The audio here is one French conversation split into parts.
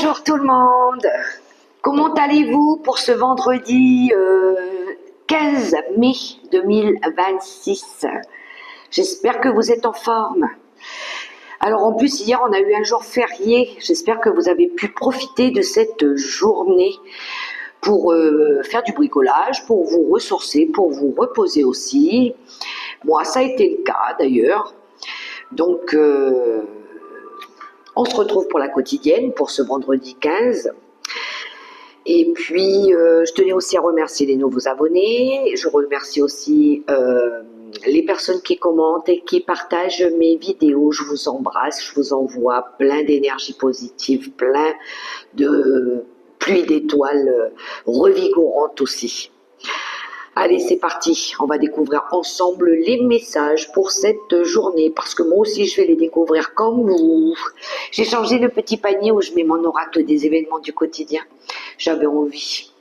Bonjour tout le monde, comment allez-vous pour ce vendredi 15 mai 2026? J'espère que vous êtes en forme. Alors en plus hier on a eu un jour férié, j'espère que vous avez pu profiter de cette journée pour faire du bricolage, pour vous ressourcer, pour vous reposer aussi. Moi ça a été le cas d'ailleurs, donc on se retrouve pour la quotidienne, pour ce vendredi 15. Et puis, je tenais aussi à remercier les nouveaux abonnés. Je remercie aussi les personnes qui commentent et qui partagent mes vidéos. Je vous embrasse, je vous envoie plein d'énergie positive, plein de pluie d'étoiles revigorantes aussi. Allez, c'est parti, on va découvrir ensemble les messages pour cette journée, parce que moi aussi je vais les découvrir comme vous. J'ai changé le petit panier où je mets mon oracle des événements du quotidien, j'avais envie.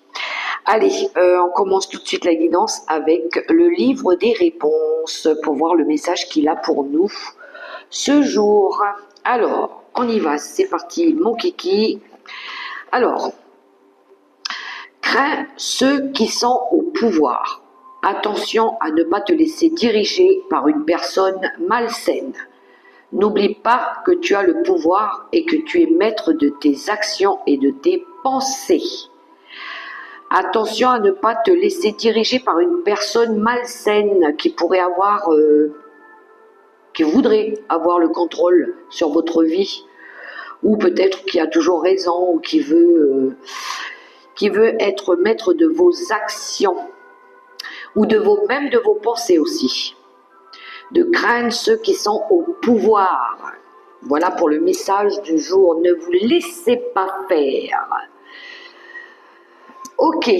Allez, on commence tout de suite la guidance avec le livre des réponses, pour voir le message qu'il a pour nous ce jour. Alors, on y va, c'est parti mon kiki. Alors, crains ceux qui sont au pouvoir. Attention à ne pas te laisser diriger par une personne malsaine. N'oublie pas que tu as le pouvoir et que tu es maître de tes actions et de tes pensées. Attention à ne pas te laisser diriger par une personne malsaine qui pourrait avoir, qui voudrait avoir le contrôle sur votre vie, ou peut-être qui a toujours raison, ou qui veut être maître de vos actions, ou même de vos pensées aussi. De craindre ceux qui sont au pouvoir. Voilà pour le message du jour, ne vous laissez pas faire. Ok,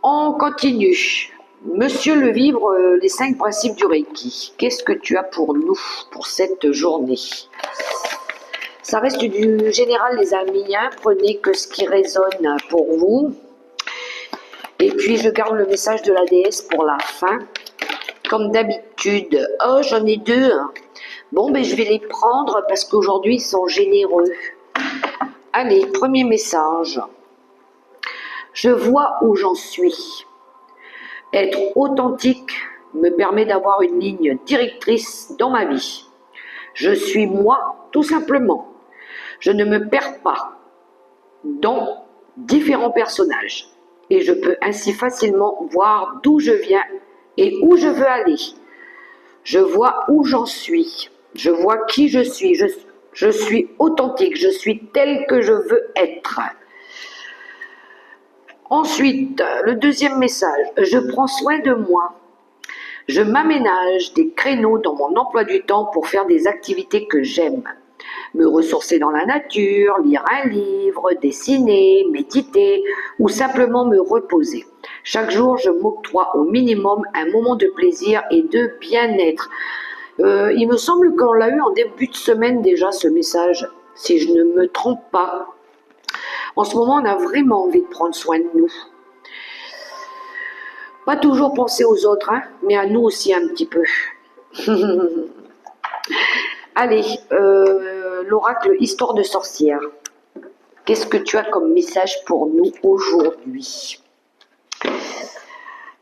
on continue. Monsieur le Vivre, les 5 principes du Reiki, qu'est-ce que tu as pour nous, pour cette journée? Ça reste du général les amis, hein, prenez que ce qui résonne pour vous. Et puis je garde le message de la déesse pour la fin, comme d'habitude. Oh, j'en ai 2. Bon, ben je vais les prendre parce qu'aujourd'hui ils sont généreux. Allez, premier message. Je vois où j'en suis. Être authentique me permet d'avoir une ligne directrice dans ma vie. Je suis moi, tout simplement. Je ne me perds pas dans différents personnages. Et je peux ainsi facilement voir d'où je viens et où je veux aller. Je vois où j'en suis. Je vois qui je suis. Je suis authentique. Je suis tel que je veux être. Ensuite, le deuxième message. Je prends soin de moi. Je m'aménage des créneaux dans mon emploi du temps pour faire des activités que j'aime. Me ressourcer dans la nature, lire un livre, dessiner, méditer ou simplement me reposer. Chaque jour, je m'octroie au minimum un moment de plaisir et de bien-être. Il me semble qu'on l'a eu en début de semaine déjà, ce message, si je ne me trompe pas. En ce moment, on a vraiment envie de prendre soin de nous. Pas toujours penser aux autres, hein, mais à nous aussi un petit peu. Allez, l'oracle Histoire de sorcière. Qu'est-ce que tu as comme message pour nous aujourd'hui?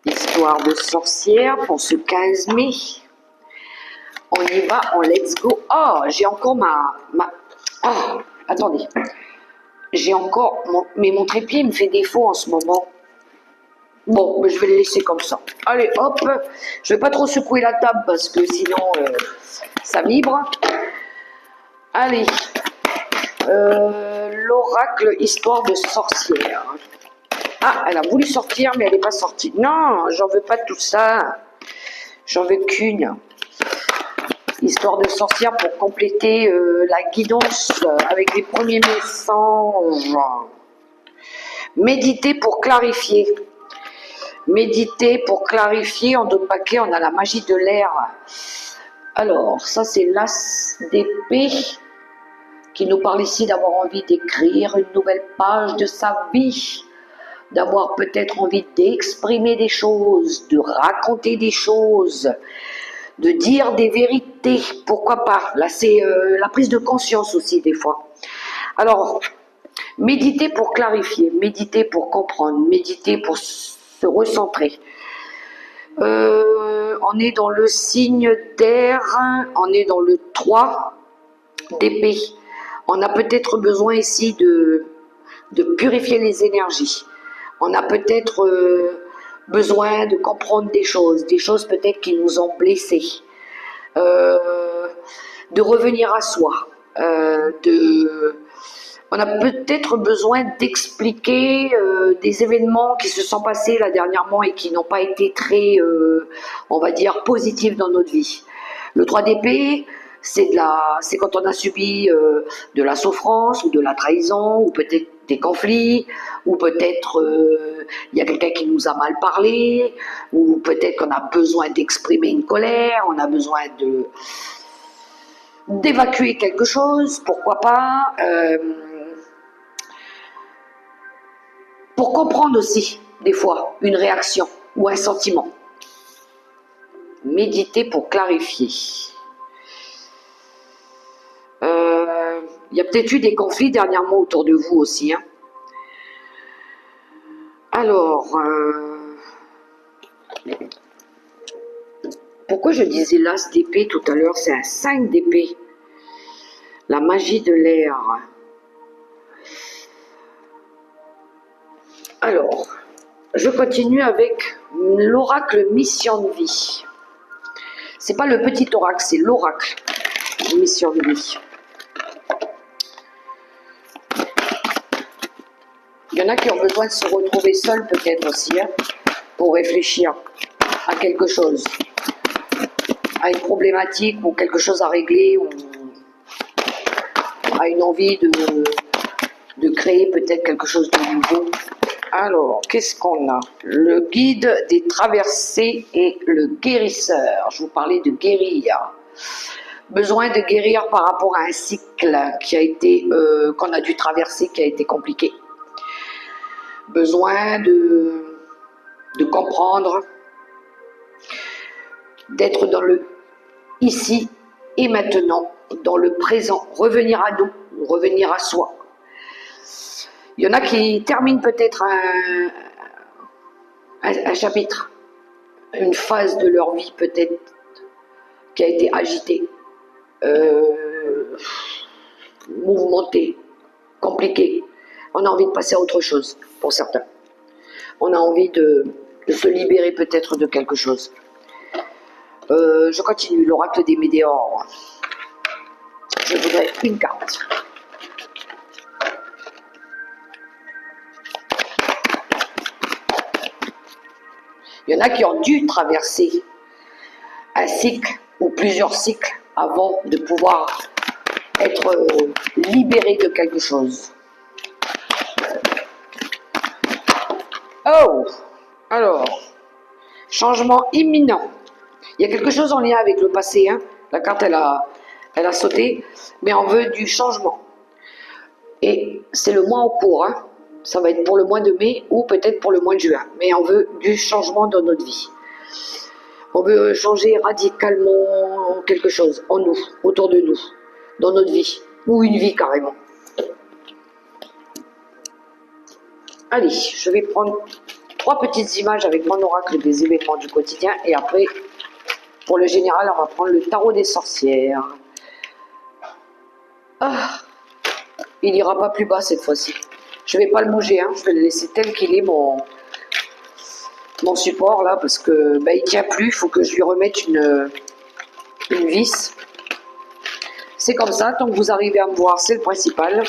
Histoire de sorcière pour ce 15 mai. On y va en let's go. Oh, j'ai encore Oh, attendez. J'ai encore... Mais mon trépied me fait défaut en ce moment. Bon, je vais le laisser comme ça. Allez, hop. Je vais pas trop secouer la table parce que sinon, ça vibre. Allez. L'oracle Histoire de sorcière. Ah, elle a voulu sortir, mais elle n'est pas sortie. Non, j'en veux pas tout ça. J'en veux qu'une. Histoire de sorcière pour compléter la guidance avec les premiers messages. Méditer pour clarifier. Méditer pour clarifier. En d'autres paquets, on a la magie de l'air. Alors, ça c'est l'as d'épée qui nous parle ici d'avoir envie d'écrire une nouvelle page de sa vie, d'avoir peut-être envie d'exprimer des choses, de raconter des choses, de dire des vérités, pourquoi pas. Là, c'est la prise de conscience aussi, des fois. Alors, Méditer pour clarifier, méditer pour comprendre, méditer pour se recentrer. On est dans le signe d'air, on est dans le 3 d'épée. On a peut-être besoin ici de purifier les énergies. On a peut-être besoin de comprendre des choses peut-être qui nous ont blessés. De revenir à soi. On a peut-être besoin d'expliquer des événements qui se sont passés là dernièrement et qui n'ont pas été très, on va dire, positifs dans notre vie. Le 3 d'épée, c'est quand on a subi de la souffrance ou de la trahison ou peut-être des conflits ou peut-être il y a quelqu'un qui nous a mal parlé ou peut-être qu'on a besoin d'exprimer une colère, on a besoin d'évacuer quelque chose, pourquoi pas, pour comprendre aussi des fois une réaction ou un sentiment. Méditer pour clarifier. Il y a peut-être eu des conflits dernièrement autour de vous aussi. Hein. Alors, pourquoi je disais l'as d'épée tout à l'heure? C'est un 5 d'épée. La magie de l'air. Alors, je continue avec l'oracle mission de vie. C'est pas le petit oracle, c'est l'oracle mission de vie. Il y en a qui ont besoin de se retrouver seuls peut-être aussi, hein, pour réfléchir à quelque chose, à une problématique ou quelque chose à régler, ou à une envie de créer peut-être quelque chose de nouveau. Alors, qu'est-ce qu'on a? Le guide des traversées et le guérisseur. Je vous parlais de guérir. Besoin de guérir par rapport à un cycle qui a été, qu'on a dû traverser, qui a été compliqué. Besoin de comprendre, d'être dans le ici et maintenant, dans le présent, revenir à nous, revenir à soi. Il y en a qui terminent peut-être un chapitre, une phase de leur vie peut-être qui a été agitée, mouvementée, compliquée. On a envie de passer à autre chose, pour certains. On a envie de se libérer peut-être de quelque chose. Je continue, l'oracle des météores. Je voudrais une carte. Il y en a qui ont dû traverser un cycle ou plusieurs cycles avant de pouvoir être libérés de quelque chose. Oh, alors, changement imminent. Il y a quelque chose en lien avec le passé. Hein. La carte, elle a sauté, mais on veut du changement. Et c'est le mois en cours. Hein. Ça va être pour le mois de mai ou peut-être pour le mois de juin. Mais on veut du changement dans notre vie. On veut changer radicalement quelque chose en nous, autour de nous, dans notre vie. Ou une vie carrément. Allez, je vais prendre 3 petites images avec mon oracle des événements du quotidien. Et après, pour le général, on va prendre le tarot des sorcières. Ah, il n'ira pas plus bas cette fois-ci. Je ne vais pas le bouger, hein. Je vais le laisser tel qu'il est, mon support là, parce que il ne tient plus. Il faut que je lui remette une vis. C'est comme ça, tant que vous arrivez à me voir, c'est le principal.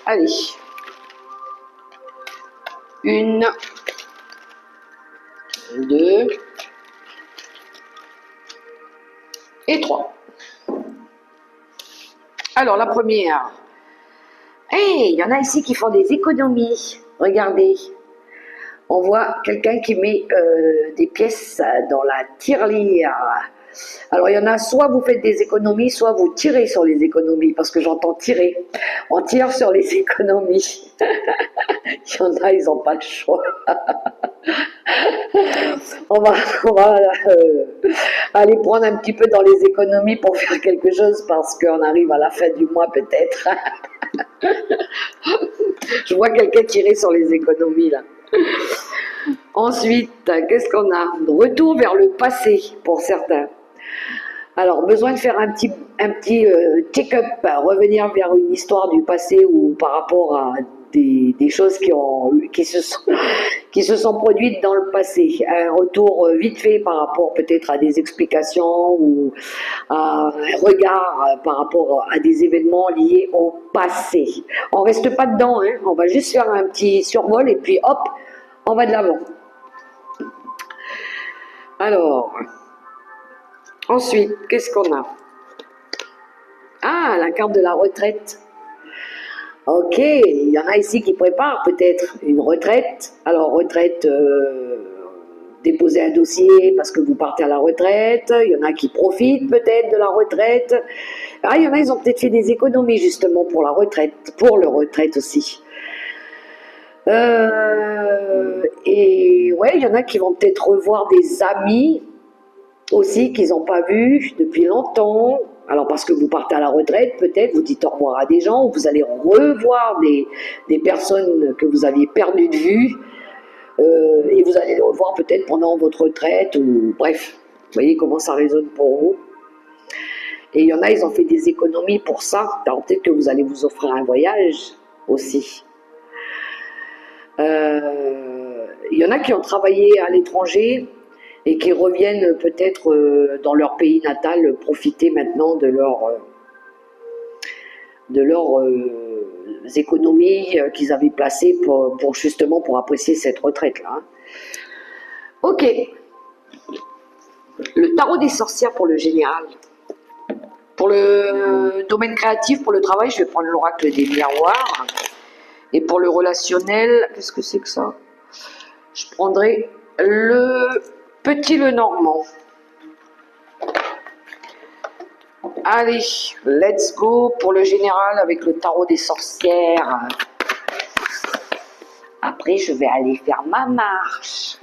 Allez. 1, 2 et 3. Alors, la première. Hey, il y en a ici qui font des économies. Regardez. On voit quelqu'un qui met des pièces dans la tirelire. Alors, il y en a, soit vous faites des économies, soit vous tirez sur les économies, parce que j'entends tirer. On tire sur les économies. Il y en a, ils n'ont pas le choix. on va aller prendre un petit peu dans les économies pour faire quelque chose, parce qu'on arrive à la fin du mois peut-être. Je vois quelqu'un tirer sur les économies là. Ensuite, qu'est-ce qu'on a? Retour vers le passé pour certains. Alors, besoin de faire un petit check-up, revenir vers une histoire du passé ou par rapport à des choses qui se sont produites dans le passé. Un retour vite fait par rapport peut-être à des explications ou à un regard par rapport à des événements liés au passé. On reste pas dedans, hein, on va juste faire un petit survol et puis hop, on va de l'avant. Alors, ensuite, qu'est-ce qu'on a? Ah, la carte de la retraite. Ok, il y en a ici qui préparent peut-être une retraite. Alors, retraite, déposer un dossier parce que vous partez à la retraite. Il y en a qui profitent peut-être de la retraite. Ah, il y en a, ils ont peut-être fait des économies justement pour la retraite, pour leur retraite aussi. Et ouais, il y en a qui vont peut-être revoir des amis aussi qu'ils n'ont pas vus depuis longtemps. Alors parce que vous partez à la retraite, peut-être, vous dites au revoir à des gens, ou vous allez revoir des personnes que vous aviez perdues de vue, et vous allez les revoir peut-être pendant votre retraite, ou bref, vous voyez comment ça résonne pour vous. Et il y en a, ils ont fait des économies pour ça. Alors peut-être que vous allez vous offrir un voyage aussi. Il y en a qui ont travaillé à l'étranger et qui reviennent peut-être dans leur pays natal profiter maintenant de leurs économies qu'ils avaient placées pour justement pour apprécier cette retraite-là. Ok. Le tarot des sorcières pour le général. Pour le domaine créatif, pour le travail, je vais prendre l'oracle des miroirs. Et pour le relationnel, qu'est-ce que c'est que ça? Je prendrai le petit Lenormand. Allez, let's go pour le général avec le tarot des sorcières. Après, je vais aller faire ma marche.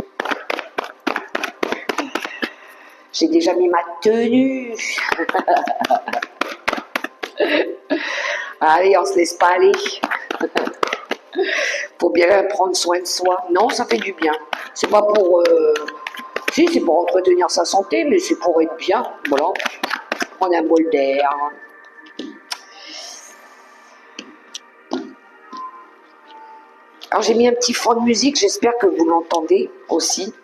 J'ai déjà mis ma tenue. Allez, on se laisse pas aller. Faut bien prendre soin de soi. Non, ça fait du bien. C'est pas pour... Si, c'est pour entretenir sa santé, mais c'est pour être bien. Voilà. Prendre un bol d'air. Alors j'ai mis un petit fond de musique, j'espère que vous l'entendez aussi.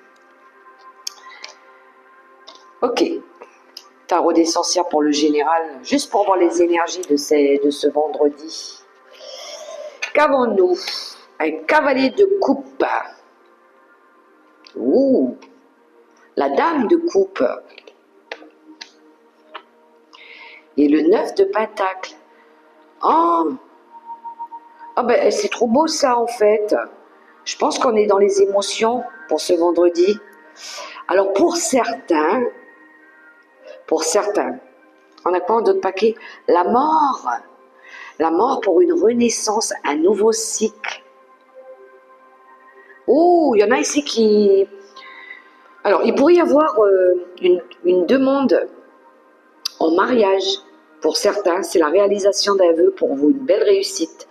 Ok. Tarot des sorcières pour le général, juste pour voir les énergies de ce vendredi. Qu'avons-nous? Un cavalier de coupe. Ouh, la dame de coupe. Et le 9 de pentacle. Oh, ah ben, c'est trop beau ça en fait. Je pense qu'on est dans les émotions pour ce vendredi. Alors pour certains, on a quoi en d'autres paquets? La mort. La mort pour une renaissance, un nouveau cycle. Oh, il y en a ici qui... Alors, il pourrait y avoir une demande en mariage. Pour certains, c'est la réalisation d'un vœu pour vous, une belle réussite.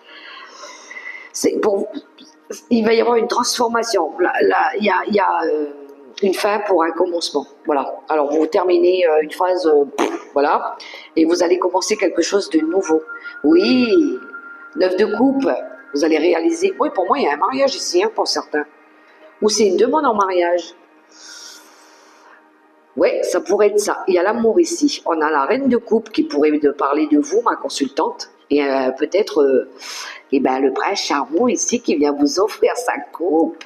Il va y avoir une transformation. Là, il y a une fin pour un commencement. Voilà. Alors, vous terminez une phase, voilà, et vous allez commencer quelque chose de nouveau. Oui, 9 de coupe, vous allez réaliser. Oui, pour moi, il y a un mariage ici, hein, pour certains. Ou c'est une demande en mariage. Oui, ça pourrait être ça. Il y a l'amour ici. On a la reine de coupe qui pourrait parler de vous, ma consultante. Et peut-être le prince charmant ici qui vient vous offrir sa coupe.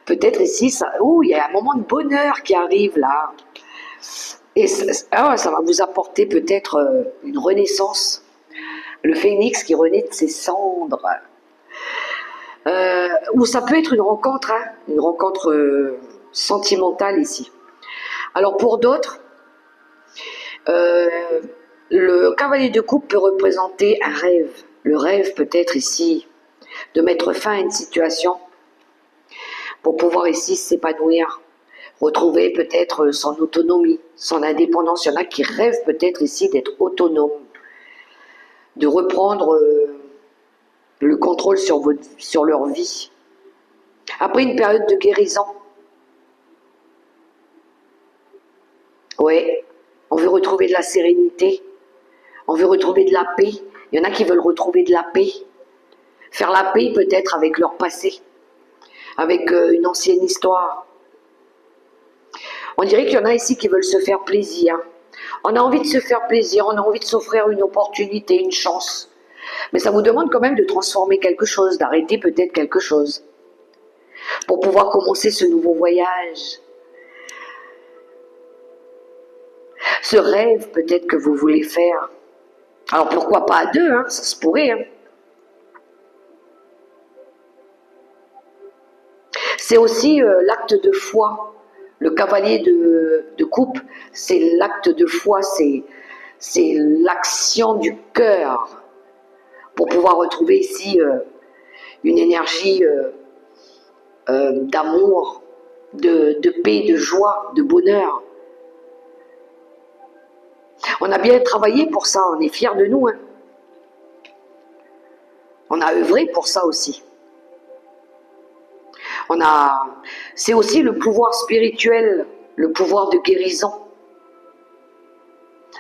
Peut-être ici, ça, il y a un moment de bonheur qui arrive là. Et ça va vous apporter peut-être une renaissance. Le phénix qui renaît de ses cendres. Ou ça peut être une rencontre sentimentale ici. Alors pour d'autres, le cavalier de coupe peut représenter un rêve. Le rêve peut-être ici de mettre fin à une situation pour pouvoir ici s'épanouir, retrouver peut-être son autonomie, son indépendance. Il y en a qui rêvent peut-être ici d'être autonomes. de reprendre le contrôle sur leur vie. Après une période de guérison. Ouais, on veut retrouver de la sérénité, on veut retrouver de la paix. Il y en a qui veulent retrouver de la paix. Faire la paix peut-être avec leur passé, avec une ancienne histoire. On dirait qu'il y en a ici qui veulent se faire plaisir. On a envie de se faire plaisir, on a envie de s'offrir une opportunité, une chance. Mais ça vous demande quand même de transformer quelque chose, d'arrêter peut-être quelque chose, pour pouvoir commencer ce nouveau voyage. Ce rêve peut-être que vous voulez faire. Alors pourquoi pas à deux, hein, ça se pourrait. Hein. C'est aussi l'acte de foi. Le cavalier de coupe, c'est l'acte de foi, c'est l'action du cœur pour pouvoir retrouver ici une énergie d'amour, de paix, de joie, de bonheur. On a bien travaillé pour ça, on est fiers de nous. Hein. On a œuvré pour ça aussi. C'est aussi le pouvoir spirituel, le pouvoir de guérison,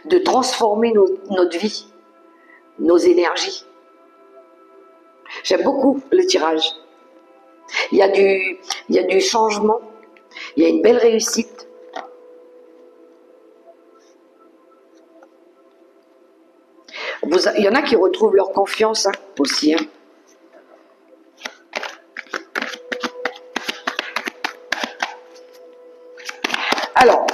de transformer notre vie, nos énergies. J'aime beaucoup le tirage. Il y a du changement, il y a une belle réussite. Il y en a qui retrouvent leur confiance hein, aussi. Hein. Alors,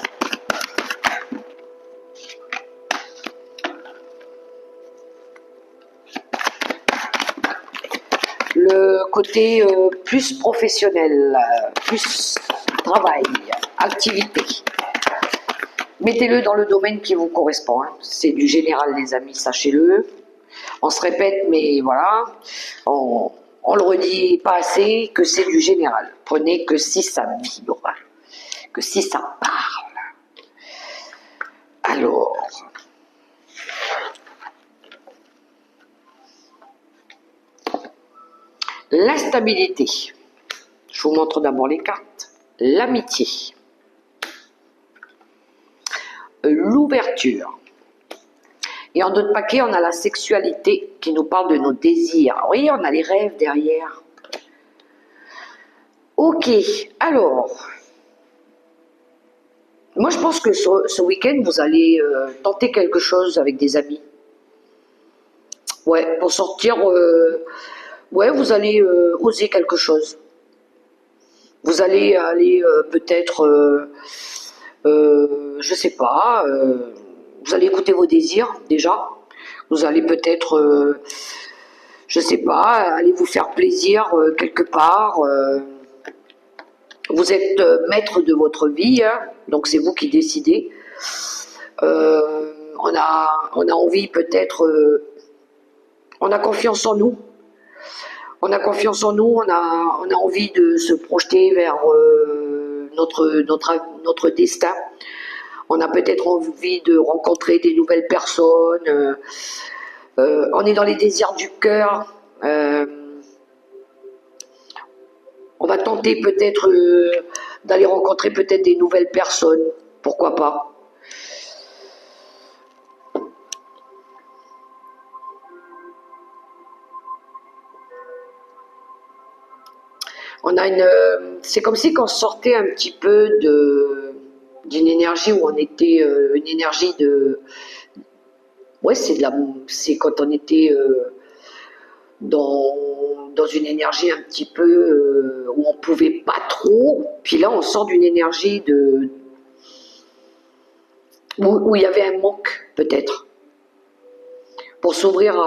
le côté plus professionnel, plus travail, activité. Mettez-le dans le domaine qui vous correspond. Hein. C'est du général, les amis, sachez-le. On se répète, mais voilà, on le redit pas assez que c'est du général. Prenez que si ça vibre, que si ça parle. Alors, l'instabilité. Je vous montre d'abord les cartes. L'amitié. L'ouverture. Et en d'autres paquets, on a la sexualité qui nous parle de nos désirs. Vous voyez, on a les rêves derrière. Ok, alors, moi je pense que ce week-end, vous allez tenter quelque chose avec des amis. Ouais, pour sortir, ouais, vous allez oser quelque chose. Vous allez aller peut-être, je sais pas, vous allez écouter vos désirs déjà. Vous allez peut-être, je sais pas, aller vous faire plaisir quelque part. Vous êtes maître de votre vie, hein, donc c'est vous qui décidez. On a envie peut-être, on a confiance en nous. On a confiance en nous, on a envie de se projeter vers notre destin. On a peut-être envie de rencontrer des nouvelles personnes. On est dans les désirs du cœur. On va tenter peut-être d'aller rencontrer peut-être des nouvelles personnes. Pourquoi pas? On a c'est comme si on sortait un petit peu d'une énergie où on était une énergie de, ouais, c'est quand on était dans une énergie un petit peu où on pouvait pas trop, puis là on sort d'une énergie où il y avait un manque peut-être pour s'ouvrir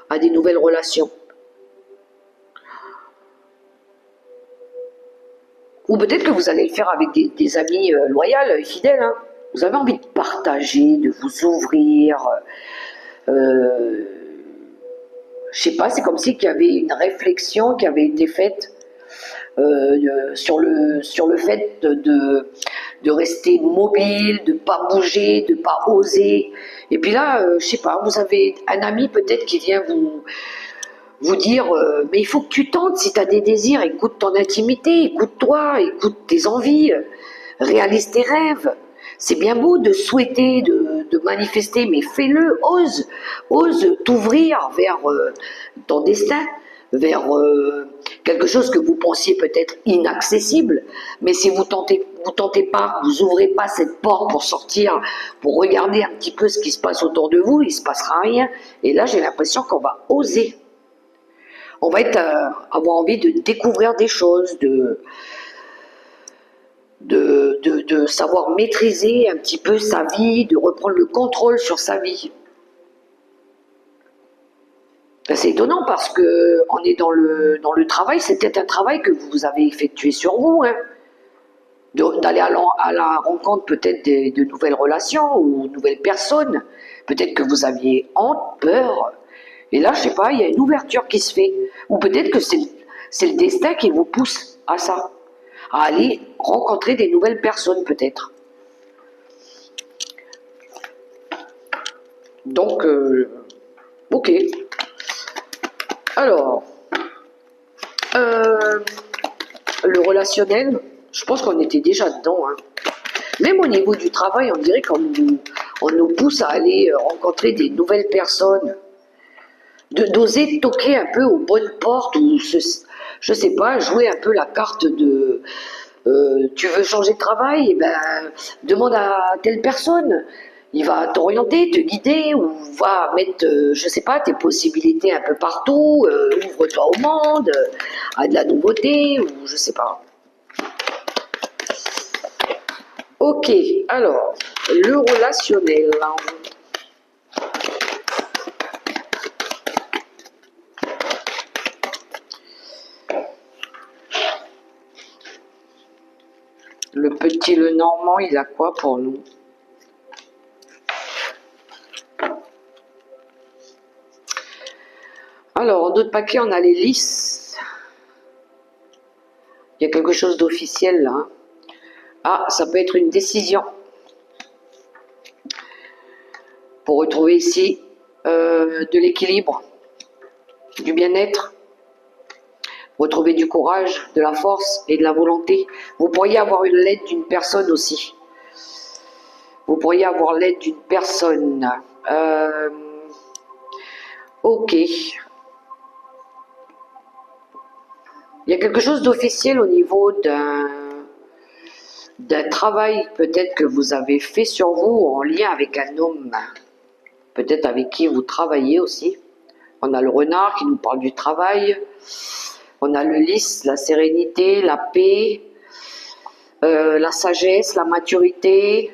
à des nouvelles relations. Ou peut-être que vous allez le faire avec des amis loyaux et fidèles. Hein. Vous avez envie de partager, de vous ouvrir. Je sais pas, c'est comme si qu'il y avait une réflexion qui avait été faite sur le fait de rester mobile, de pas bouger, de pas oser. Et puis là, je sais pas, vous avez un ami peut-être qui vient vous dire mais il faut que tu tentes si tu as des désirs, écoute ton intimité, écoute-toi, écoute tes envies, réalise tes rêves. C'est bien beau de souhaiter, de manifester, mais fais-le, ose t'ouvrir vers ton destin, vers quelque chose que vous pensiez peut-être inaccessible, mais si vous tentez pas, vous ouvrez pas cette porte pour sortir, pour regarder un petit peu ce qui se passe autour de vous, il se passera rien. Et là, j'ai l'impression qu'on va oser. On va avoir envie de découvrir des choses, de savoir maîtriser un petit peu sa vie, de reprendre le contrôle sur sa vie. Ben, c'est étonnant parce que on est dans le travail, c'est peut-être un travail que vous avez effectué sur vous, hein, d'aller à la rencontre peut-être de nouvelles relations ou de nouvelles personnes. Peut-être que vous aviez honte, peur, et là, je sais pas, il y a une ouverture qui se fait. Ou peut-être que c'est le destin qui vous pousse à ça, à aller rencontrer des nouvelles personnes peut-être. Donc, ok. Alors, le relationnel, je pense qu'on était déjà dedans. Hein. Même au niveau du travail, on dirait on nous pousse à aller rencontrer des nouvelles personnes, d'oser toquer un peu aux bonnes portes, ou je sais pas, jouer un peu la carte de tu veux changer de travail, eh ben, demande à telle personne. Il va t'orienter, te guider, ou va mettre, je sais pas, tes possibilités un peu partout, ouvre-toi au monde, à de la nouveauté, ou je sais pas. Ok, alors, le relationnel. Le petit Lenormand, il a quoi pour nous? Alors, en d'autres paquets, on a les lys. Il y a quelque chose d'officiel là. Hein. Ah, ça peut être une décision. Pour retrouver ici de l'équilibre, du bien-être, retrouver du courage, de la force et de la volonté. Vous pourriez avoir l'aide d'une personne aussi. Vous pourriez avoir l'aide d'une personne. Ok. Il y a quelque chose d'officiel au niveau d'un travail peut-être que vous avez fait sur vous en lien avec un homme, peut-être avec qui vous travaillez aussi. On a le renard qui nous parle du travail, on a le lys, la sérénité, la paix, la sagesse, la maturité.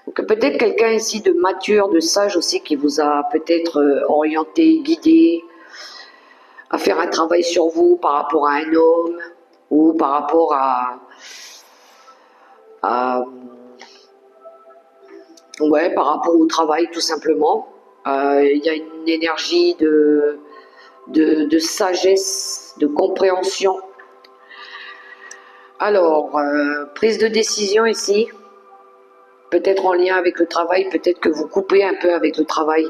Donc peut-être quelqu'un ici de mature, de sage aussi qui vous a peut-être orienté, guidé à faire un travail sur vous par rapport à un homme ou par rapport ouais, par rapport au travail tout simplement. Il y a une énergie de sagesse, de compréhension. Alors, prise de décision ici, peut-être en lien avec le travail, peut-être que vous coupez un peu avec le travail,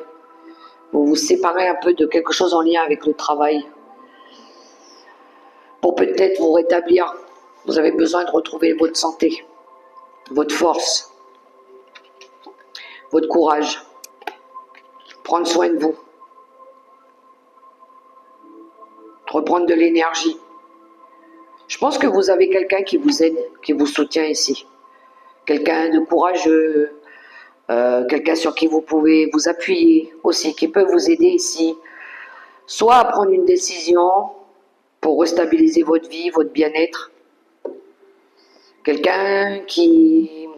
vous vous séparez un peu de quelque chose en lien avec le travail, pour peut-être vous rétablir. Vous avez besoin de retrouver votre santé, votre force, votre courage, prendre soin de vous, reprendre de l'énergie. Je pense que vous avez quelqu'un qui vous aide, qui vous soutient ici. Quelqu'un de courageux, quelqu'un sur qui vous pouvez vous appuyer aussi, qui peut vous aider ici, soit à prendre une décision pour restabiliser votre vie, votre bien-être. Quelqu'un qui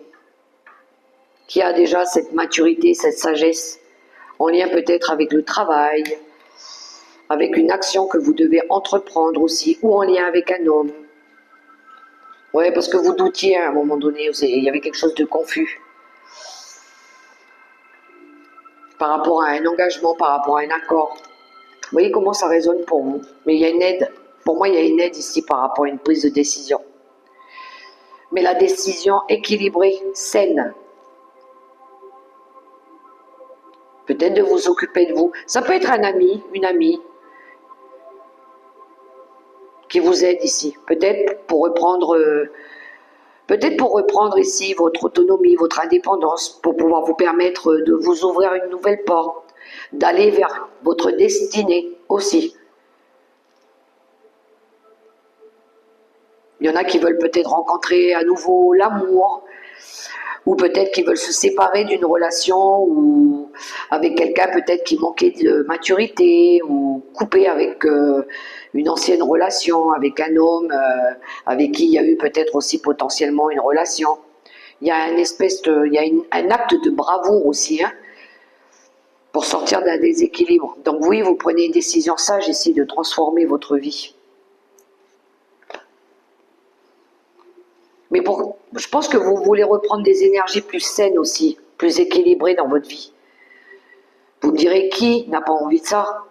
a déjà cette maturité, cette sagesse, en lien peut-être avec le travail, avec une action que vous devez entreprendre aussi, ou en lien avec un homme. Ouais, parce que vous doutiez à un moment donné, il y avait quelque chose de confus. Par rapport à un engagement, par rapport à un accord. Vous voyez comment ça résonne pour vous. Mais il y a une aide. Pour moi, il y a une aide ici par rapport à une prise de décision. Mais la décision équilibrée, saine. Peut-être de vous occuper de vous. Ça peut être un ami, une amie qui vous aide ici. Peut-être pour reprendre ici votre autonomie, votre indépendance, pour pouvoir vous permettre de vous ouvrir une nouvelle porte, d'aller vers votre destinée aussi. Il y en a qui veulent peut-être rencontrer à nouveau l'amour, ou peut-être qui veulent se séparer d'une relation ou avec quelqu'un peut-être qui manquait de maturité, ou couper avec une ancienne relation, avec un homme avec qui il y a eu peut-être aussi potentiellement une relation. Il y a un acte de bravoure aussi, hein, pour sortir d'un déséquilibre. Donc oui, vous prenez une décision sage ici de transformer votre vie. Mais je pense que vous voulez reprendre des énergies plus saines aussi, plus équilibrées dans votre vie. Vous me direz, qui n'a pas envie de ça?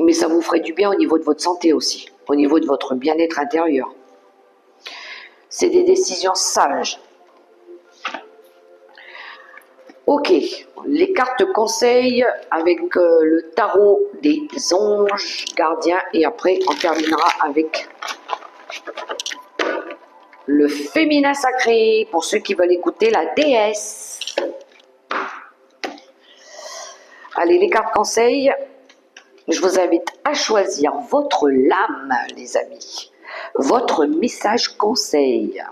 Mais ça vous ferait du bien au niveau de votre santé aussi, au niveau de votre bien-être intérieur. C'est des décisions sages. Ok, les cartes conseils avec le tarot des anges gardiens, et après on terminera avec le féminin sacré, pour ceux qui veulent écouter la déesse. Allez, les cartes conseils, je vous invite à choisir votre lame, les amis. Votre message conseil.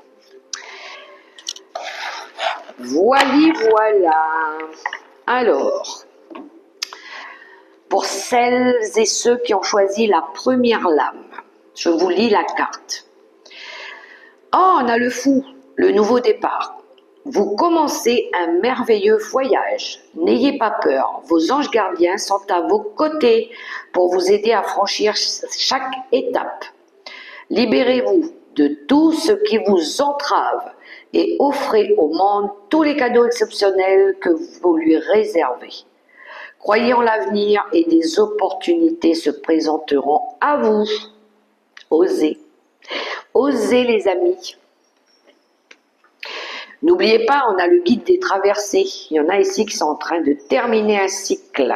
Voilà. Alors, pour celles et ceux qui ont choisi la première lame, je vous lis la carte. Oh, on a le fou, le nouveau départ. Vous commencez un merveilleux voyage. N'ayez pas peur, vos anges gardiens sont à vos côtés pour vous aider à franchir chaque étape. Libérez-vous de tout ce qui vous entrave et offrez au monde tous les cadeaux exceptionnels que vous lui réservez. Croyez en l'avenir et des opportunités se présenteront à vous. Osez. Osez, les amis. N'oubliez pas, on a le guide des traversées. Il y en a ici qui sont en train de terminer un cycle.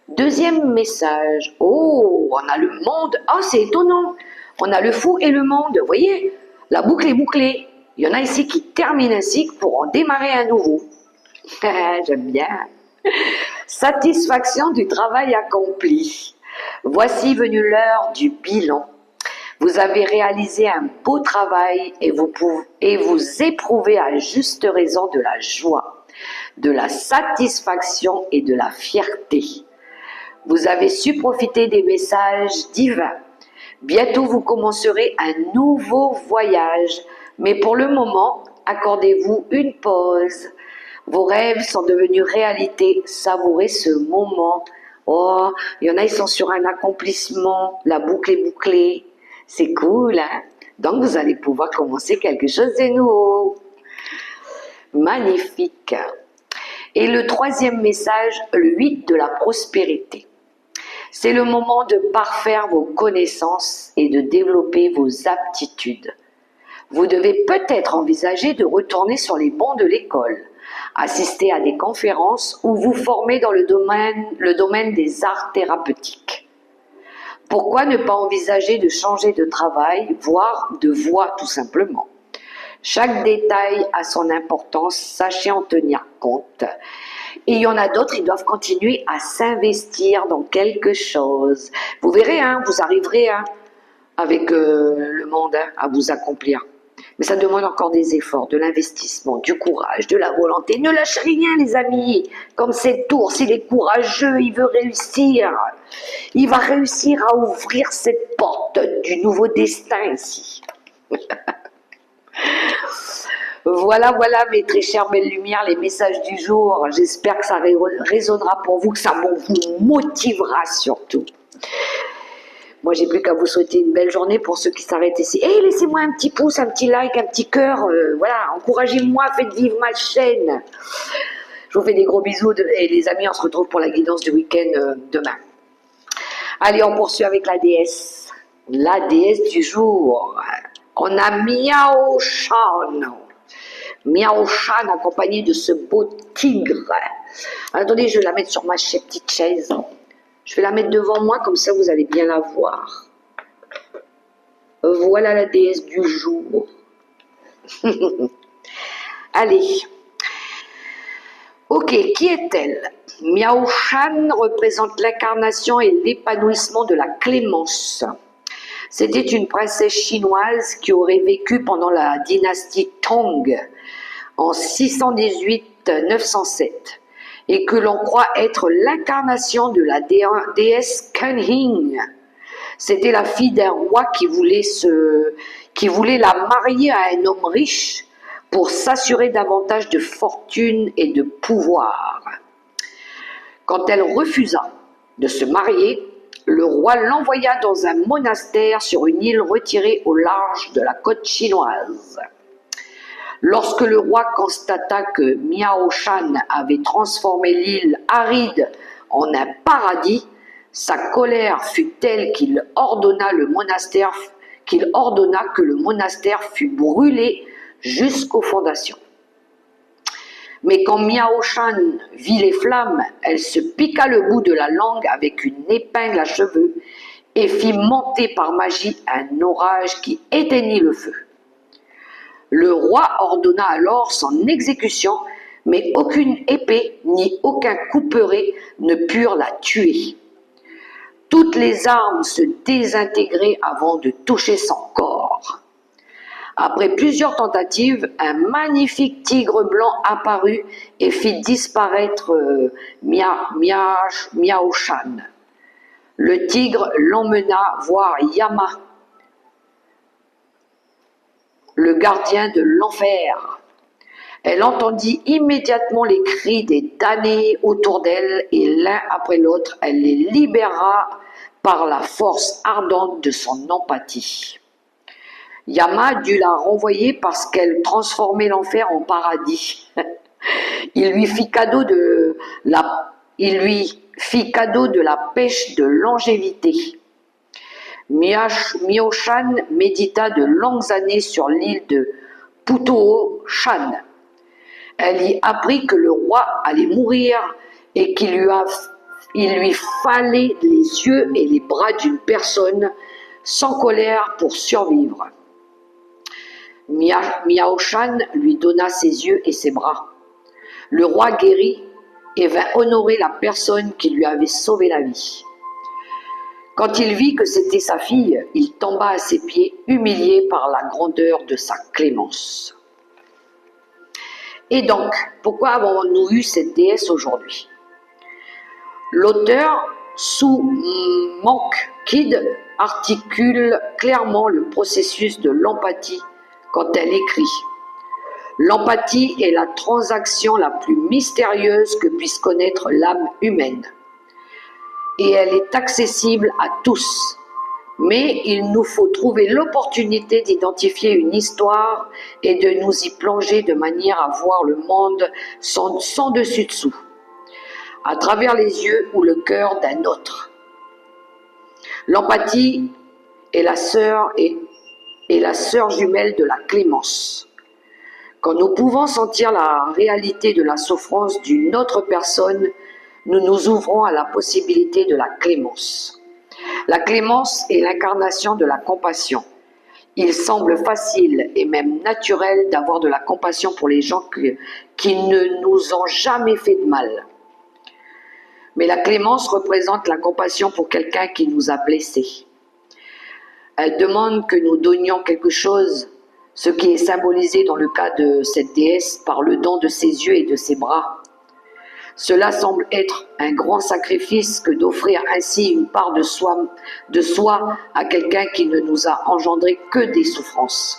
Deuxième message. Oh, on a le monde. Oh, c'est étonnant. On a le fou et le monde. Vous voyez, la boucle est bouclée. Il y en a ici qui terminent un cycle pour en démarrer un nouveau. J'aime bien. Satisfaction du travail accompli. Voici venue l'heure du bilan. Vous avez réalisé un beau travail et vous éprouvez à juste raison de la joie, de la satisfaction et de la fierté. Vous avez su profiter des messages divins. Bientôt vous commencerez un nouveau voyage, mais pour le moment, accordez-vous une pause. Vos rêves sont devenus réalité, savourez ce moment. Oh, il y en a, ils sont sur un accomplissement, la boucle est bouclée. C'est cool, hein? Donc vous allez pouvoir commencer quelque chose de nouveau. Magnifique. Et le troisième message, le 8 de la prospérité. C'est le moment de parfaire vos connaissances et de développer vos aptitudes. Vous devez peut-être envisager de retourner sur les bancs de l'école, assister à des conférences ou vous former dans le domaine des arts thérapeutiques. Pourquoi ne pas envisager de changer de travail, voire de voie tout simplement? Chaque détail a son importance, sachez en tenir compte. Et il y en a d'autres, ils doivent continuer à s'investir dans quelque chose. Vous verrez, hein, vous arriverez avec le monde à vous accomplir. Mais ça demande encore des efforts, de l'investissement, du courage, de la volonté. Ne lâchez rien, les amis. Comme cet ours, il est courageux, il veut réussir. Il va réussir à ouvrir cette porte du nouveau destin ici. Voilà, mes très chères belles lumières, les messages du jour. J'espère que ça résonnera pour vous, que ça vous motivera surtout. Moi, j'ai plus qu'à vous souhaiter une belle journée pour ceux qui s'arrêtent ici. Et laissez-moi un petit pouce, un petit like, un petit cœur. Voilà, encouragez-moi, faites vivre ma chaîne. Je vous fais des gros bisous. Et les amis, on se retrouve pour la guidance du week-end demain. Allez, on poursuit avec la déesse. La déesse du jour. On a Miao Shan. Miao Shan accompagné de ce beau tigre. Attendez, je vais la mettre sur ma petite chaise. Je vais la mettre devant moi, comme ça vous allez bien la voir. Voilà la déesse du jour. Allez. Ok, qui est-elle? Miao Shan représente l'incarnation et l'épanouissement de la clémence. C'était une princesse chinoise qui aurait vécu pendant la dynastie Tang en 618-907 et que l'on croit être l'incarnation de la déesse Kunming. C'était la fille d'un roi qui voulait la marier à un homme riche pour s'assurer davantage de fortune et de pouvoir. Quand elle refusa de se marier, le roi l'envoya dans un monastère sur une île retirée au large de la côte chinoise. Lorsque le roi constata que Miao Shan avait transformé l'île aride en un paradis, sa colère fut telle qu'il ordonna que le monastère fût brûlé jusqu'aux fondations. Mais quand Miao Shan vit les flammes, elle se piqua le bout de la langue avec une épingle à cheveux et fit monter par magie un orage qui éteignit le feu. Le roi ordonna alors son exécution, mais aucune épée ni aucun couperet ne purent la tuer. Toutes les armes se désintégraient avant de toucher son corps. Après plusieurs tentatives, un magnifique tigre blanc apparut et fit disparaître Miao Shan. Le tigre l'emmena voir Yama, le gardien de l'enfer. Elle entendit immédiatement les cris des damnés autour d'elle et l'un après l'autre, elle les libéra par la force ardente de son empathie. Yama dut la renvoyer parce qu'elle transformait l'enfer en paradis. Il lui fit cadeau de la pêche de longévité. Miao Shan médita de longues années sur l'île de Putao Shan. Elle y apprit que le roi allait mourir et qu'il lui fallait les yeux et les bras d'une personne sans colère pour survivre. Miao Shan lui donna ses yeux et ses bras. Le roi guérit et vint honorer la personne qui lui avait sauvé la vie. Quand il vit que c'était sa fille, il tomba à ses pieds, humilié par la grandeur de sa clémence. Et donc, pourquoi avons-nous eu cette déesse aujourd'hui? L'auteur Su Monk Kid articule clairement le processus de l'empathie quand elle écrit « L'empathie est la transaction la plus mystérieuse que puisse connaître l'âme humaine. Et elle est accessible à tous. Mais il nous faut trouver l'opportunité d'identifier une histoire et de nous y plonger de manière à voir le monde sans dessus-dessous, à travers les yeux ou le cœur d'un autre. L'empathie est la sœur jumelle de la clémence. Quand nous pouvons sentir la réalité de la souffrance d'une autre personne, nous nous ouvrons à la possibilité de la clémence. La clémence est l'incarnation de la compassion. Il semble facile et même naturel d'avoir de la compassion pour les gens qui ne nous ont jamais fait de mal. Mais la clémence représente la compassion pour quelqu'un qui nous a blessés. Elle demande que nous donnions quelque chose, ce qui est symbolisé dans le cas de cette déesse par le don de ses yeux et de ses bras. Cela semble être un grand sacrifice que d'offrir ainsi une part de soi à quelqu'un qui ne nous a engendré que des souffrances.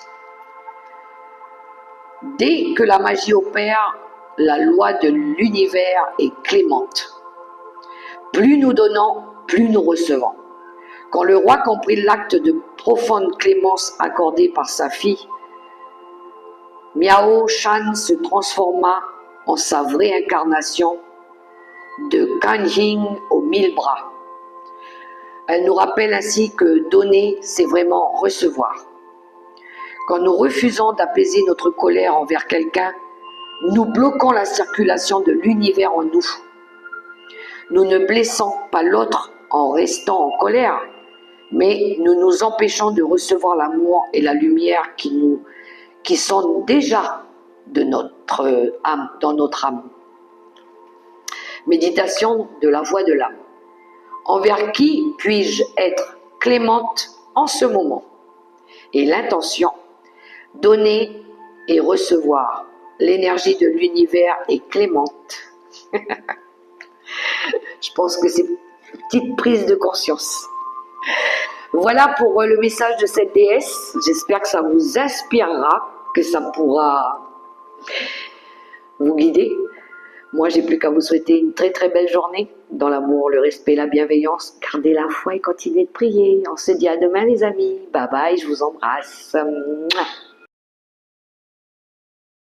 Dès que la magie opère, la loi de l'univers est clémente. Plus nous donnons, plus nous recevons. Quand le roi comprit l'acte de profonde clémence accordé par sa fille, Miao Shan se transforma en sa vraie incarnation de Kunming aux 1000 bras. Elle nous rappelle ainsi que donner, c'est vraiment recevoir. Quand nous refusons d'apaiser notre colère envers quelqu'un, nous bloquons la circulation de l'univers en nous. Nous ne blessons pas l'autre en restant en colère, mais nous nous empêchons de recevoir l'amour et la lumière qui sont déjà de notre âme, dans notre âme. Méditation de la voix de l'âme. Envers qui puis-je être clémente en ce moment? Et l'intention, donner et recevoir. L'énergie de l'univers est clémente. Je pense que c'est une petite prise de conscience. Voilà pour le message de cette déesse. J'espère que ça vous inspirera, que ça pourra vous guider. Moi, j'ai plus qu'à vous souhaiter une très très belle journée dans l'amour, le respect, la bienveillance. Gardez la foi et continuez de prier. On se dit à demain les amis. Bye bye, je vous embrasse. Mouah.